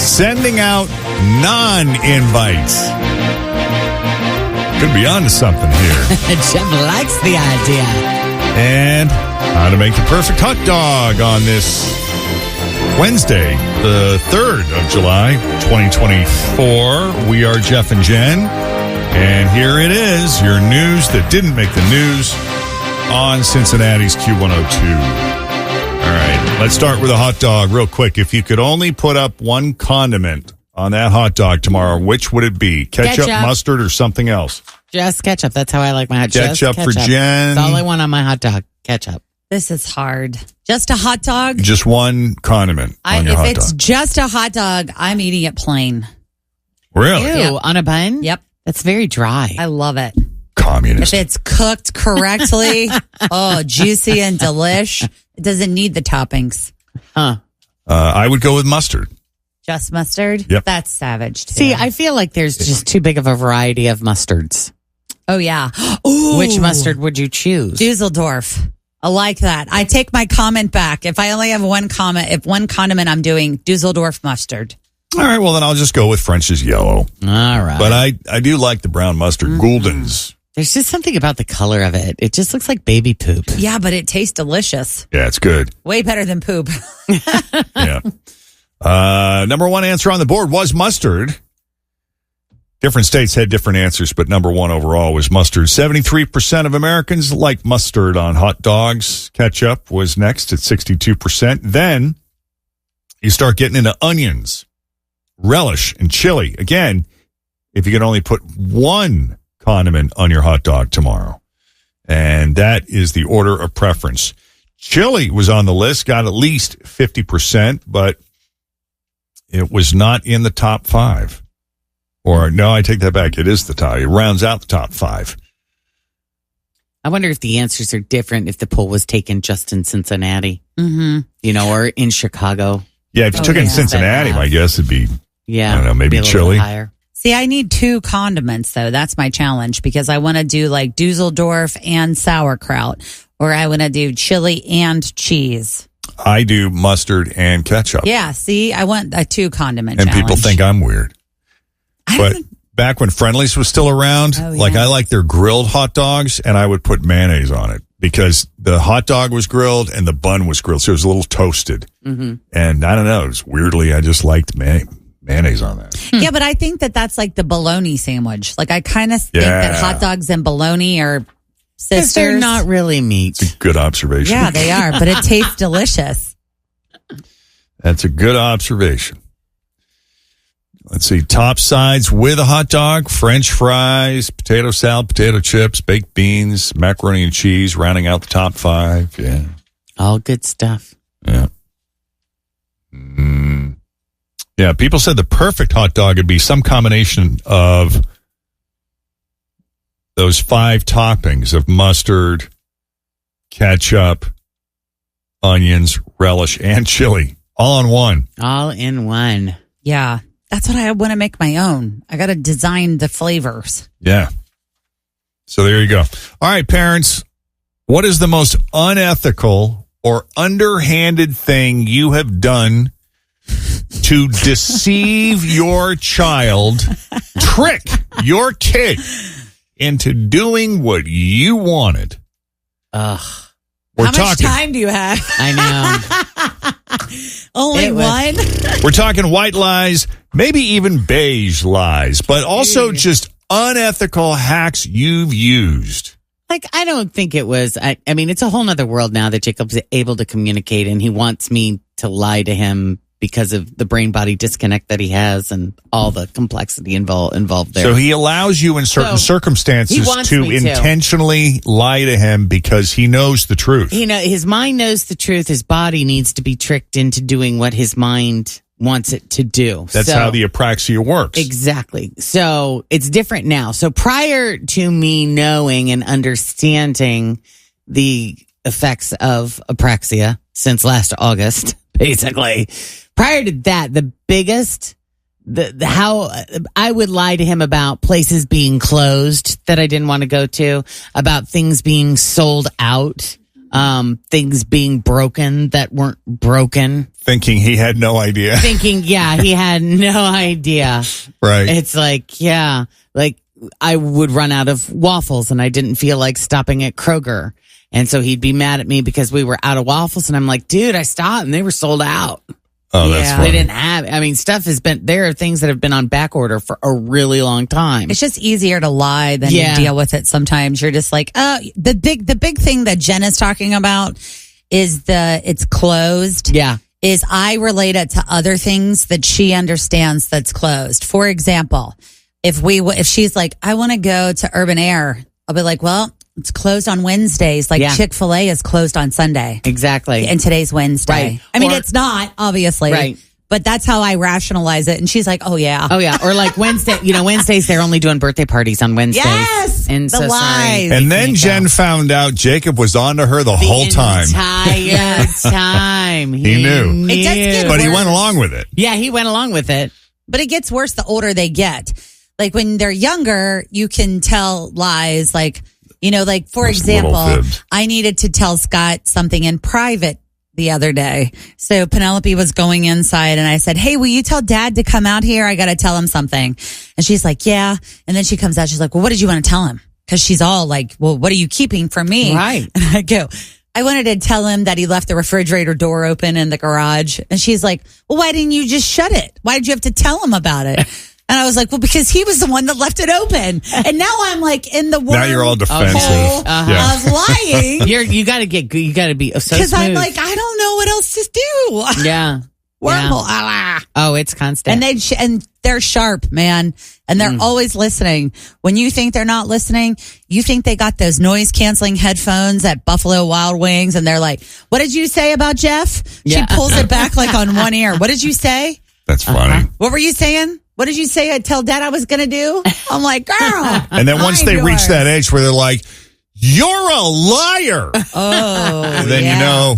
sending out non-invites. Could be onto something here. Jeff likes the idea. And how to make the perfect hot dog on this Wednesday, the 3rd of July, 2024. We are Jeff and Jen. And here it is, your news that didn't make the news on Cincinnati's Q102. All right, let's start with a hot dog real quick. If you could only put up one condiment on that hot dog tomorrow, which would it be? Ketchup, mustard, or something else? Just ketchup. That's how I like my hot dog. Ketchup for Jen. That's all I want on my hot dog. Ketchup. This is hard. Just a hot dog? Just one condiment on your hot dog. If it's just a hot dog, I'm eating it plain. Really? Ew, Yep. on a bun? Yep. That's very dry. I love it. Communist. If it's cooked correctly, juicy and delish. It doesn't need the toppings. I would go with mustard. Just mustard? Yep. That's savage, too. See, I feel like there's just too big of a variety of mustards. Oh, yeah. Ooh. Which mustard would you choose? Dusseldorf. I like that. I take my comment back. If I only have one condiment, I'm doing Dusseldorf mustard. All right, well, then I'll just go with French's yellow. All right. But I do like the brown mustard. Gulden's. There's just something about the color of it. It just looks like baby poop. Yeah, but it tastes delicious. Yeah, it's good. Way better than poop. Yeah. Number one answer on the board was mustard. Different states had different answers, but number one overall was mustard. 73% of Americans like mustard on hot dogs. Ketchup was next at 62%. Then you start getting into onions, relish, and chili. Again, if you can only put one condiment on your hot dog tomorrow. And that is the order of preference. Chili was on the list, got at least 50%, but it was not in the top 5. Or, no, I take that back. It is the top. It rounds out the top 5. I wonder if the answers are different if the poll was taken just in Cincinnati, or in Chicago. Yeah, if you took it in Cincinnati, my guess it'd be, I don't know, maybe chili. Higher. See, I need 2 condiments, though. That's my challenge because I want to do like Dusseldorf and sauerkraut, or I want to do chili and cheese. I do mustard and ketchup. Yeah, see, I want a 2 condiment and challenge. people think I'm weird. But back when Friendly's was still around, I like their grilled hot dogs, and I would put mayonnaise on it because the hot dog was grilled and the bun was grilled, so it was a little toasted. Mm-hmm. And I don't know, it was weirdly, I just liked mayonnaise on that. Yeah, but I think that's like the bologna sandwich. Like I kind of think that hot dogs and bologna are sisters. They're not really meat. It's a good observation. Yeah, they are, but it tastes delicious. That's a good observation. Let's see, top sides with a hot dog, French fries, potato salad, potato chips, baked beans, macaroni and cheese, rounding out the top 5. Yeah. All good stuff. Yeah. Yeah, people said the perfect hot dog would be some combination of those 5 toppings of mustard, ketchup, onions, relish, and chili. All in one. All in one. Yeah. That's what I want to make my own. I got to design the flavors. Yeah. So there you go. All right, parents, what is the most unethical or underhanded thing you have done to deceive your child, trick your kid into doing what you wanted? Ugh. How much time do you have? I know. Only one? We're talking white lies, maybe even beige lies, but also just unethical hacks you've used. Like, I don't think it was. I mean, it's a whole nother world now that Jacob's able to communicate, and he wants me to lie to him because of the brain-body disconnect that he has and all the complexity involved there. So he allows you in certain circumstances to intentionally lie to him because he knows the truth. His mind knows the truth. His body needs to be tricked into doing what his mind wants it to do. That's how the apraxia works. Exactly. So it's different now. So prior to me knowing and understanding the effects of apraxia since last August, basically, prior to that, the biggest, how I would lie to him about places being closed that I didn't want to go to, about things being sold out, things being broken that weren't broken, Thinking he had no idea. Thinking, yeah, he had no idea. Right. It's like, yeah, like I would run out of waffles and I didn't feel like stopping at Kroger. And so he'd be mad at me because we were out of waffles. And I'm like, dude, I stopped and they were sold out. Oh, that's Yeah. funny. They didn't have, I mean, stuff has been, there are things that have been on back order for a really long time. It's just easier to lie than Yeah. to deal with it. Sometimes you're just like, oh, the big thing that Jen is talking about is it's closed. Yeah. Is I relate it to other things that she understands that's closed. For example, if she's like, I want to go to Urban Air, I'll be like, well, it's closed on Wednesdays. Like Yeah. Chick-fil-A is closed on Sunday. Exactly. And today's Wednesday. Right. I mean, Or- it's not, obviously. Right. But that's how I rationalize it. And she's like, oh, yeah. Oh, yeah. Or like Wednesday, Wednesdays, they're only doing birthday parties on Wednesdays. Yes! And The so lies. sorry. And then Jen found out Jacob was on to her the whole time. Entire time. He knew. It does get But he worse. went along with it. Yeah, he went along with it. But it gets worse the older they get. Like when they're younger, you can tell lies. Like, like for Those little example, fibs. I needed to tell Scott something in private the other day. So Penelope was going inside and I said, hey, will you tell Dad to come out here? I got to tell him something. And she's like, yeah. And then she comes out. She's like, well, what did you want to tell him? Because she's all like, well, what are you keeping from me? Right. And I go, I wanted to tell him that he left the refrigerator door open in the garage. And she's like, well, why didn't you just shut it? Why did you have to tell him about it? And I was like, well, because he was the one that left it open. And now I'm like in the Now you're all defensive. hole Yeah. of lying. You got to be so smooth. Because I'm like, I don't know what else to do. yeah. Wormhole. Yeah. Oh, it's constant. And and they're sharp, man. And they're always listening. When you think they're not listening, you think they got those noise canceling headphones at Buffalo Wild Wings. And they're like, what did you say about Jeff? Yeah. She pulls it back like on one ear. What did you say? That's funny. What were you saying? What did you say? I tell Dad I was going to do? I'm like, girl. And then once mind they reach yours. that age where they're like, you're a liar. Oh, And then yeah. you know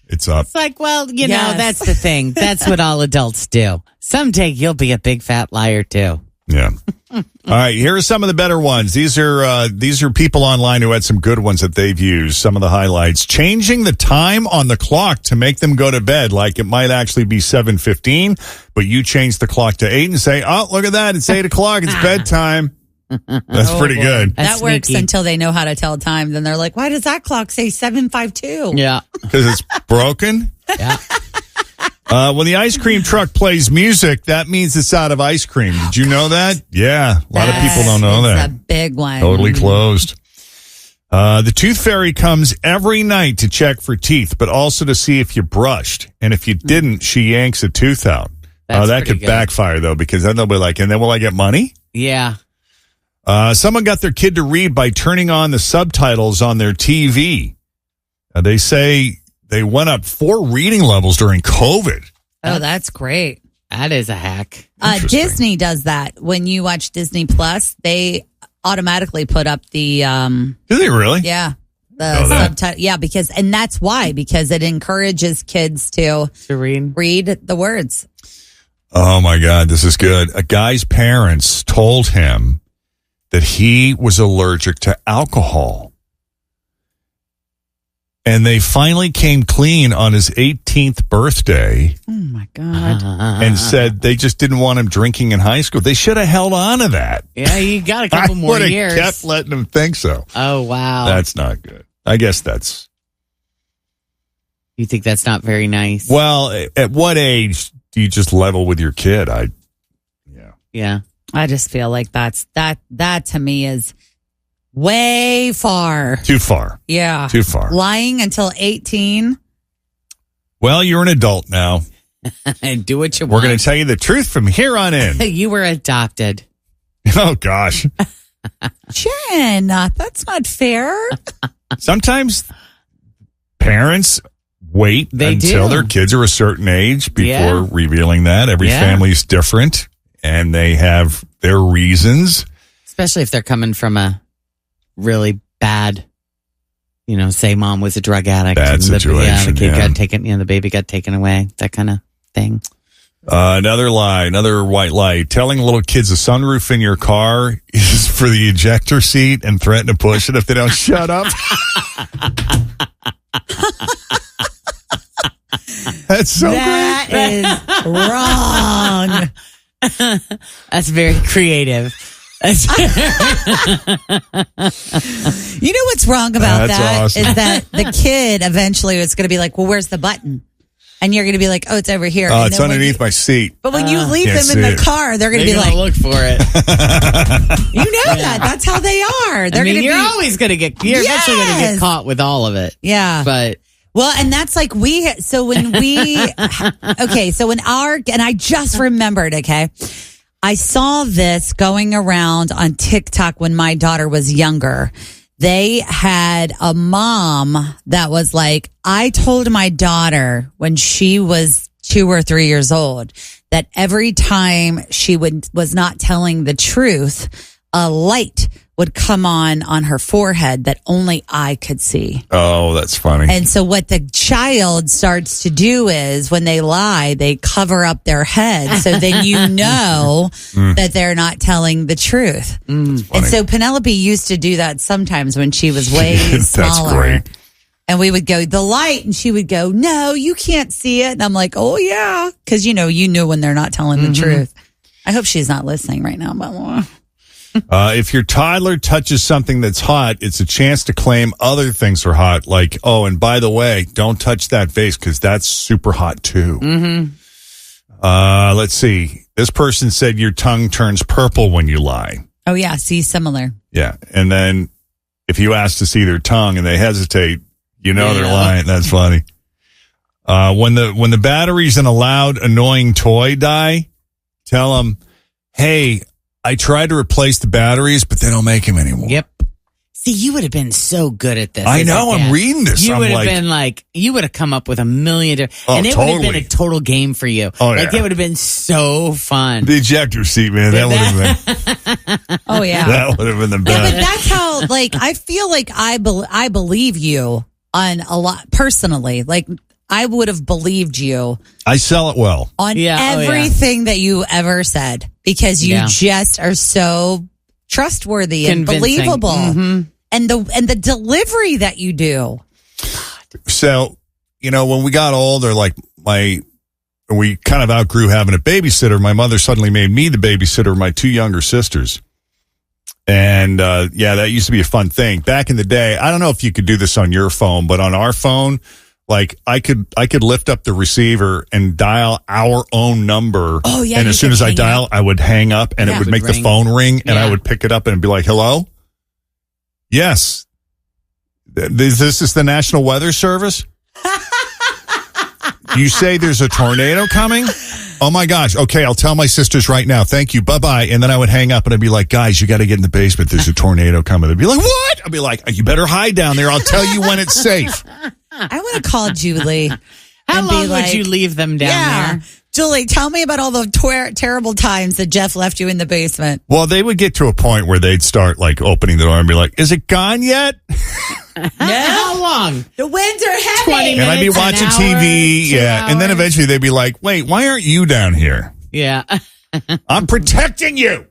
it's up. It's like, well, know, Yes. that's the thing. That's what all adults do. Someday you'll be a big fat liar too. Yeah. All right. Here are some of the better ones. These are people online who had some good ones that they've used. Some of the highlights: changing the time on the clock to make them go to bed. Like it might actually be 7:15, but you change the clock to 8 and say, "Oh, look at that! It's 8 o'clock. It's bedtime." That's pretty good That's That works sneaky. until they know how to tell time. Then they're like, why does that clock say 7:52? Yeah. because it's broken. Yeah. When the ice cream truck plays music, that means it's out of ice cream. Did you know that? Yeah, a lot of people don't know It's that. a big one. Totally closed. The tooth fairy comes every night to check for teeth, but also to see if you brushed. And if you didn't, she yanks a tooth out. That's That pretty could good. backfire, though, because then they'll be like, and then will I get money? Yeah. Someone got their kid to read by turning on the subtitles on their TV. They say they went up 4 reading levels during COVID. Oh, that's great. That is a hack. Interesting. Disney does that. When you watch Disney Plus, they automatically put up the Do they really? the Know that. subtitle. Yeah, because that's why, because it encourages kids to To read. read the words. Oh, my God. This is good. A guy's parents told him that he was allergic to alcohol. And they finally came clean on his 18th birthday Oh my God. and said they just didn't want him drinking in high school. They should have held on to that. Yeah, you got a I couple more would have years. kept letting him think so. Oh, wow. That's not good. I guess that's... Mm-hmm. You think that's not very nice? Well, at what age do you just level with your kid? Yeah. I just feel like that to me is way far. Too far. Yeah. Too far. Lying until 18. Well, you're an adult now. Do what you We're want. going to tell you the truth from here on in. You were adopted. Oh, gosh. Jen, that's not fair. Sometimes parents wait They until do. their kids are a certain age before Yeah. revealing that. Every Yeah. family's different, and they have their reasons. Especially if they're coming from a really bad, say mom was a drug addict. Bad and situation, the kid yeah. got taken, the baby got taken away, that kind of thing. Another lie, another white lie. Telling little kids the sunroof in your car is for the ejector seat and threaten to push it if they don't shut up. That's so That is wrong. That's very creative. You know what's wrong about That's that awesome. is that the kid eventually is going to be like, well, where's the button? And you're going to be like, oh, it's over here. Oh, And it's then underneath my seat. But when you leave Can't them in see the it. car, they're going to They're be gonna like, look for it. you know that. That's how they are. They're I mean, going to you're be. always going to get. You're eventually going to Yes. get caught with all of it. Yeah. But Well, and that's like so when and I just remembered, okay, I saw this going around on TikTok when my daughter was younger. They had a mom that was like, I told my daughter when she was 2 or 3 years old that every time she was not telling the truth, a light would come on her forehead that only I could see. Oh, that's funny. And so what the child starts to do is when they lie, they cover up their head. So then you know that they're not telling the truth. And so Penelope used to do that sometimes when she was way That's smaller. great. And we would go, the light, and she would go, no, you can't see it. And I'm like, oh yeah. Cause you knew when they're not telling the truth. I hope she's not listening right now, but If your toddler touches something that's hot, it's a chance to claim other things are hot. Like, oh, and by the way, don't touch that vase because that's super hot too. Let's see. This person said your tongue turns purple when you lie. oh yeah, see, similar. Yeah. And then if you ask to see their tongue and they hesitate, they're Yeah. lying. That's funny. When the batteries in a loud, annoying toy die, tell them, hey, I tried to replace the batteries, but they don't make them anymore. Yep. See, you would have been so good at this. I as a know. I'm dad. reading this. You I'm would have like, been like, you would have come up with a million, and Oh, it would have totally. been a total game for you. Oh, Like yeah. it would have been so fun. the ejector seat, man. That would have been. Oh yeah. That would have been the Yeah, but best. that's how, like, I feel like I believe you on a lot personally. Like, I would have believed you I sell it well. on Yeah, oh, yeah. everything that you ever said because you Yeah. just are so trustworty and Convincing. believable, Mhm. and the delivery that you do. So, when we got older, like we kind of outgrew having a babysitter. My mother suddenly made me the babysitter of my 2 younger sisters. And, that used to be a fun thing. Back in the day, I don't know if you could do this on your phone, but on our phone, like I could lift up the receiver and dial our own number. Oh, yeah, And you as soon could as I hang dial, up. I would hang up and Yeah. it would It make would the ring. phone ring and I Yeah. would pick it up and be like, hello? Yes. This is the National Weather Service? You say there's a tornado coming? Oh my gosh. Okay, I'll tell my sisters right now. Thank you. Bye-bye. And then I would hang up and I'd be like, guys, you got to get in the basement. There's a tornado coming. They'd be like, what? I'd be like, you better hide down there. I'll tell you when it's safe. I would have called Julie. How and long be like, would you leave them down there? Julie, tell me about all the terrible times that Jeff left you in the basement. Well, they would get to a point where they'd start like opening the door and be like, is it gone yet? How long? The winds are heavy. 20 And I'd be minutes, an watching hour, TV. 2 Yeah. And then hours? eventually they'd be like, wait, why aren't you down here? Yeah. I'm protecting you.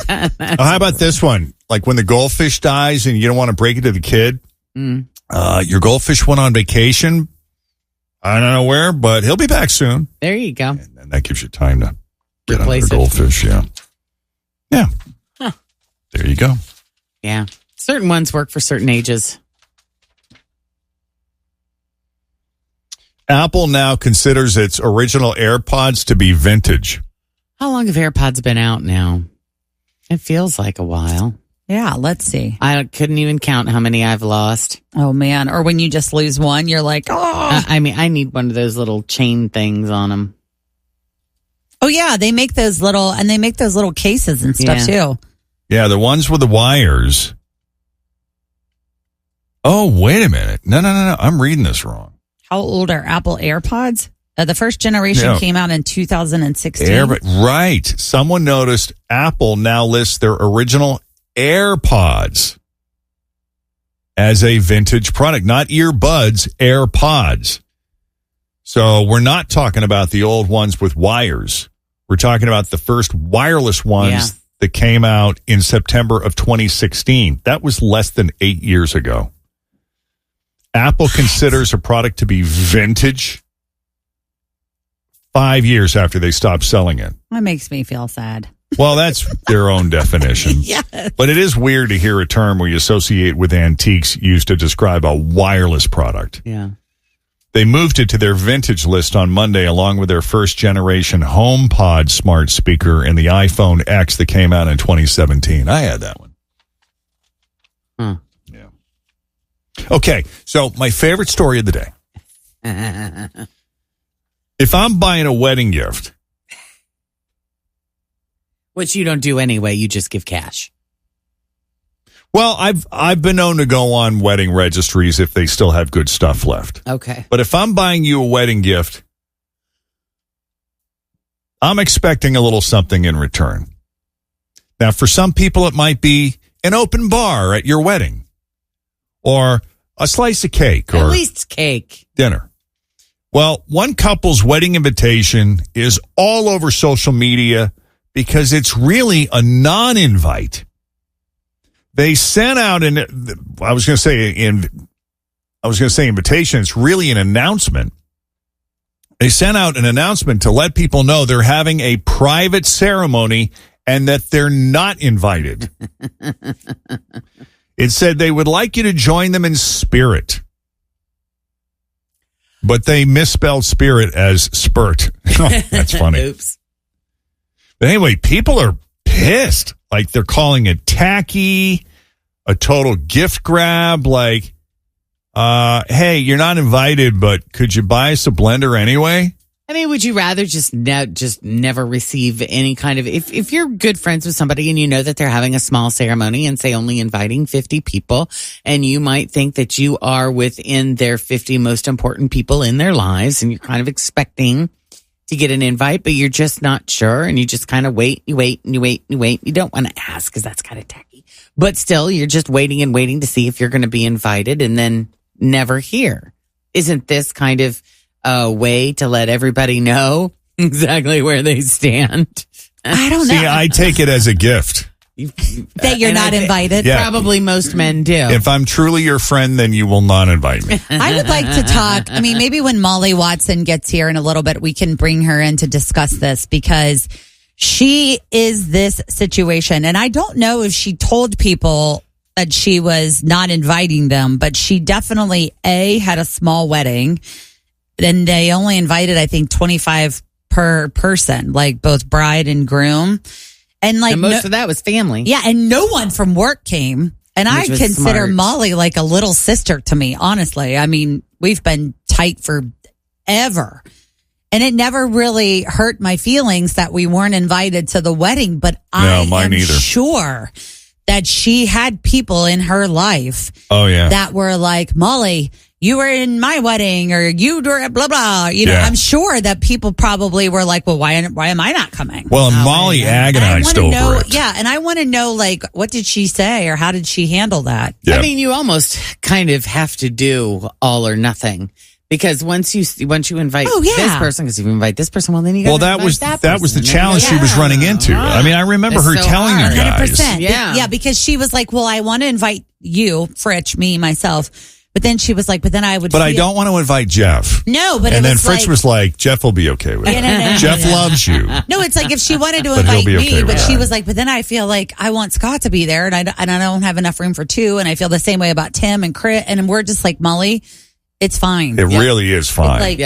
How about this one? Like when the goldfish dies and you don't want to break it to the kid. Your goldfish went on vacation. I don't know where, but he'll be back soon. There you go. And that gives you time to get Replace another it. goldfish. Yeah. Yeah. Huh. There you go. Yeah. Certain ones work for certain ages. Apple now considers its original AirPods to be vintage. How long have AirPods been out now? It feels like a while. Yeah, let's see. I couldn't even count how many I've lost. Oh, man. Or when you just lose one, you're like, oh. I mean, I need one of those little chain things on them. Oh, yeah. They make those little cases and stuff, too. Yeah, the ones with the wires. Oh, wait a minute. No. I'm reading this wrong. How old are Apple AirPods? The first generation Yeah. came out in 2016. Right. Someone noticed Apple now lists their original AirPods as a vintage product, not earbuds, AirPods. So we're not talking about the old ones with wires. We're talking about the first wireless ones that came out in September of 2016. That was less than 8 years ago. Apple considers a product to be vintage 5 years after they stop selling it. That makes me feel sad. Well, that's their own definition. Yes. But it is weird to hear a term we associate with antiques used to describe a wireless product. Yeah. They moved it to their vintage list on Monday, along with their first generation HomePod smart speaker and the iPhone X that came out in 2017. I had that one. Huh. Yeah. Okay, so my favorite story of the day. If I'm buying a wedding gift, which you don't do anyway, you just give cash. well, I've been known to go on wedding registries if they still have good stuff left. Okay. But if I'm buying you a wedding gift, I'm expecting a little something in return. Now, for some people, it might be an open bar at your wedding or a slice of cake or at least cake. dinner. Well, one couple's wedding invitation is all over social media because it's really a non-invite. They sent out I was going to say invitation. It's really an announcement. They sent out an announcement to let people know they're having a private ceremony and that they're not invited. It said they would like you to join them in spirit. But they misspelled spirit as spurt. That's funny. Oops. But anyway, people are pissed. Like they're calling it tacky, a total gift grab. Like, hey, you're not invited, but could you buy us a blender anyway? I mean, would you rather just never receive any kind of, if you're good friends with somebody and you know that they're having a small ceremony and say only inviting 50 people, and you might think that you are within their 50 most important people in their lives and you're kind of expecting to get an invite, but you're just not sure and you just kind of wait. You don't want to ask because that's kind of tacky, but still you're just waiting and waiting to see if you're going to be invited and then never hear. Isn't this kind of a way to let everybody know exactly where they stand? I don't know. See, I take it as a gift. That you're not invited. Yeah. Probably most men do. If I'm truly your friend, then you will not invite me. I would like to talk. I mean, maybe when Molly Watson gets here in a little bit, we can bring her in to discuss this because she is this situation. And I don't know if she told people that she was not inviting them, but she definitely, had a small wedding. And they only invited, I think, 25 per person, like both bride and groom. And like most of that was family. Yeah, and no one from work came. And I consider smart. Molly like a little sister to me, honestly. I mean, we've been tight forever. And it never really hurt my feelings that we weren't invited to the wedding. But I am sure that she had people in her life that were like, Molly, you were in my wedding or you were blah, blah. You know, I'm sure that people probably were like, well, why am I not coming? Well, Molly agonized over it. Yeah. And I want to know, like, what did she say or how did she handle that? Yeah. I mean, you almost kind of have to do all or nothing. Because once you invite this person, because if you invite this person, well, then you got to invite that person. That was the challenge she was running into. I mean, I remember her telling you guys. 100%. Yeah, because she was like, well, I want to invite you, Fritch, me, myself. But then she was like, but then I would. But I don't want to invite Jeff. No, but and then Fritz was like, Jeff will be okay with it. No, Jeff loves you. No, it's like if she wanted to invite me, but she was like, but then I feel like I want Scott to be there, and I don't have enough room for two, and I feel the same way about Tim and Crit, and we're just like, Molly, it's fine. It really is fine. Like,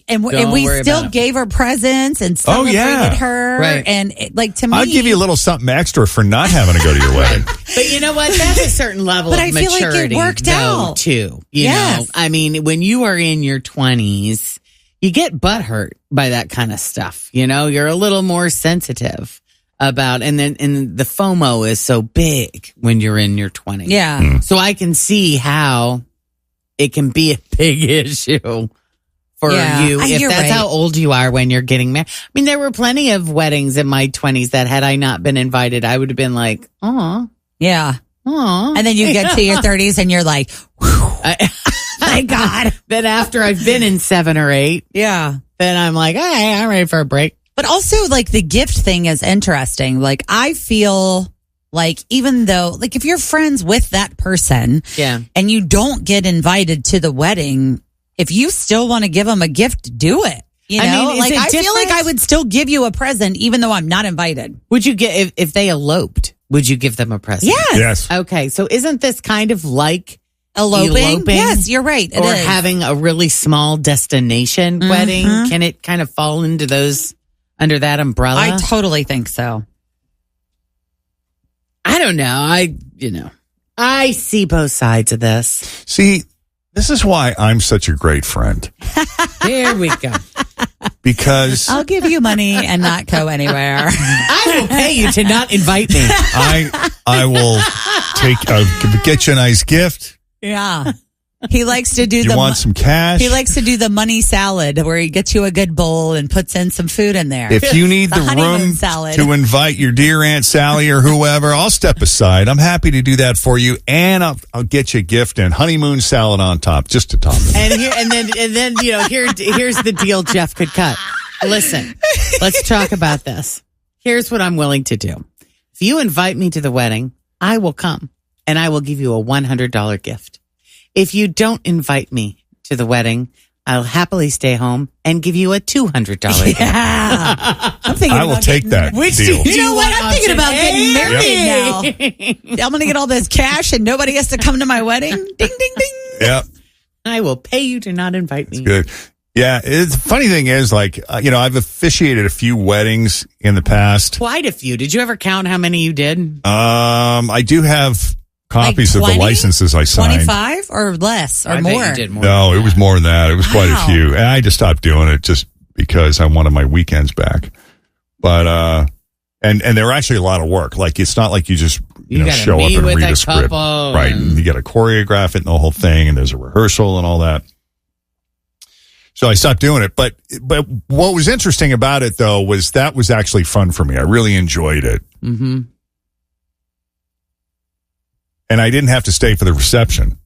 and we still gave her presents and celebrated her. Right. And to me, I'll give you a little something extra for not having to go to your wedding. But you know what? That's a certain level of maturity. But I feel like it worked out too. You know, I mean, when you are in your 20s, you get butthurt by that kind of stuff. You know, you're a little more sensitive about, and the FOMO is so big when you're in your 20s. Yeah. So I can see how it can be a big issue for you if that's how old you are when you're getting married. I mean, there were plenty of weddings in my 20s that had I not been invited, I would have been like, oh. Yeah. Oh. And then you get to your 30s and you're like, my God. Then after I've been in 7 or 8, then I'm like, hey, I'm ready for a break. But also, like, the gift thing is interesting. Like, I feel Like, even though, like, if you're friends with that person Yeah. and you don't get invited to the wedding, if you still want to give them a gift, do it. You I know, mean, is like, it I feel like different? I would still give you a present even though I'm not invited. Would you get, if they eloped, would you give them a present? Yes. Yes. Okay. So isn't this kind of like Eloping? Yes, you're right. It or is. having a really small destination wedding? Can it kind of fall into those, under that umbrella? I totally think so. I don't know. I see both sides of this. See, this is why I'm such a great friend. Here we go. Because I'll give you money and not go anywhere. I will pay you to not invite me. I will get you a nice gift. Yeah. He likes to do You want some cash? He likes to do the money salad where he gets you a good bowl and puts in some food in there. If you need the honeymoon room salad. to invite your dear Aunt Sally or whoever, I'll step aside. I'm happy to do that for you, and I'll get you a gift and honeymoon salad on top, just to top it. And then here's the deal Jeff could cut. Listen, let's talk about this. Here's what I'm willing to do. If you invite me to the wedding, I will come and I will give you a $100 gift. If you don't invite me to the wedding, I'll happily stay home and give you a $200 gift. Yeah. I'm thinking I will about take getting- that Which deal. You know what? I'm thinking about getting Yep. married now. I'm going to get all this cash and nobody has to come to my wedding. Ding, ding, ding. Yeah, I will pay you to not invite me. good. Yeah, the funny thing is, like, I've officiated a few weddings in the past. Quite a few. Did you ever count how many you did? I do have copies Like of the 20? licenses I signed. 25 or less or I bet more? you did more. No, it was more than that. It was quite a Wow. few. And I just stopped doing it just because I wanted my weekends back. But and they're actually a lot of work. Like, it's not like you just You gotta show up meet and with read a a script, couple right? and- And you got to choreograph it and the whole thing, and there's a rehearsal and all that. So I stopped doing it. But what was interesting about it, though, was that was actually fun for me. I really enjoyed it. Mm-hmm. And I didn't have to stay for the reception.